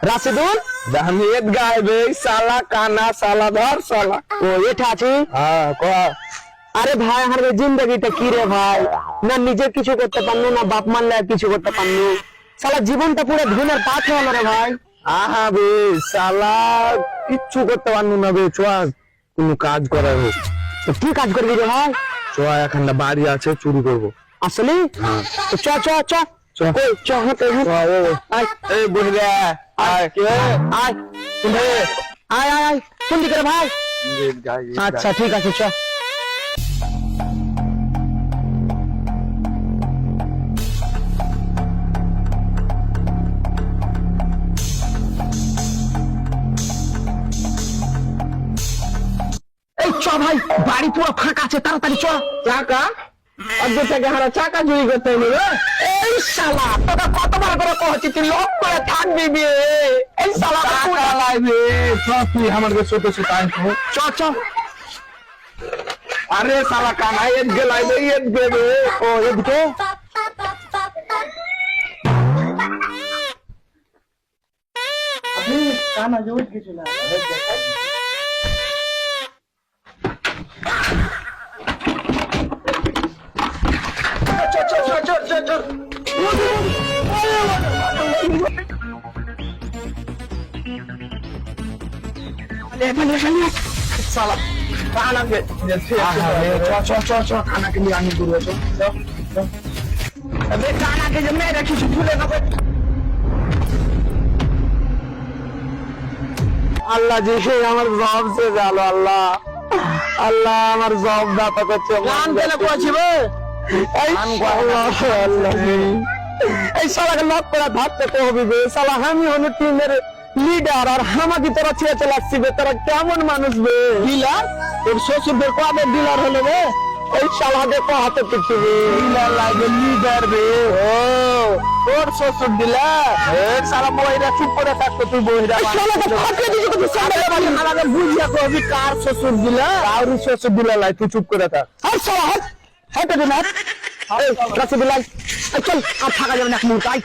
রাশিদুল জামিয়ত গাইবে সালা কানা সালা ধর সালা। ও এটা আছে। হ্যাঁ ক। আরে ভাই আমার জিন্দগিটা কি রে ভাই, না নিজে কিছু করতে পারলো না বাপ মানলে আর কিছু করতে পারলো, সালা জীবনটা পুরো ধুনের পাথ হলো রে ভাই। আহা বে সালা কিচ্ছু করতে পারনু না বে, চোয়া কোনো কাজ করার হোক। তো কি কাজ করবি রে ভাই? চোয়া এখানটা বাড়ি আছে চুরি করবো। আসলে তো চ চ চ চ। কই চ হতে আয় এই বহিরে আয় কে আয় তুমি আয় আয় আয় কোন দিকে রে ভাই? আচ্ছা ঠিক আছে চ। এই চ ভাই, বাড়ি পুরো ফাঁকা আছে, তাড়াতাড়ি চ। চাকা অর্ধ টাকা হারা চাকা চুরি করতে হইলো রে। এই শালা তোরা কতবার করে কহছি তুই লক করে থাকবি বে। এই শালা টাকা লাইবে চ তুই আমাকে ছোট ছোট আইতো। চ চ। আরে সালা কানা এদ গে লাইবে এদ গে বে। ও এদিকে কানা জোট কিছু না। শালা কানাকে কানাকে নিয়ে আমি দূরে চ। কানাকে যে মেয়েরা কিছু ভুলে না। আল্লাহ জি আমার জব সে গেল। আল্লাহ আল্লাহ আমার জব দাতা করছে। গান পেলে কয়েছি বে। এই শালাকে লক করে ভাবতে তো হবে বে। শালা আমি হলো টিমের লিডার আর হামাকি তোরা ছেড়ে চলে আসছি বে। তোরা কেমন মানুষ বে? ডিলার তোর শ্বশুরদের কবে ডিলার হলো বে? এই শালাকে কো হাতে পিটতে বে। ডিলার লাগে লিডার বে। ও তোর শ্বশুর ডিলার। এই শালা বইরা চুপ করে থাকতো তুই বইরা। শালাকে ফাটলে দিছি কত সামনে বাড়ি। আমাকে বুঝিয়া কবি কার শ্বশুর ডিলার? কাউরি শ্বশুর দিলা লাই তুই চুপ করে থাক। হাট শালা হাট হাট দে না। এই রাসিদুল্লাহ চল আর থাকা যাবে না এক মুহূর্ত আয়।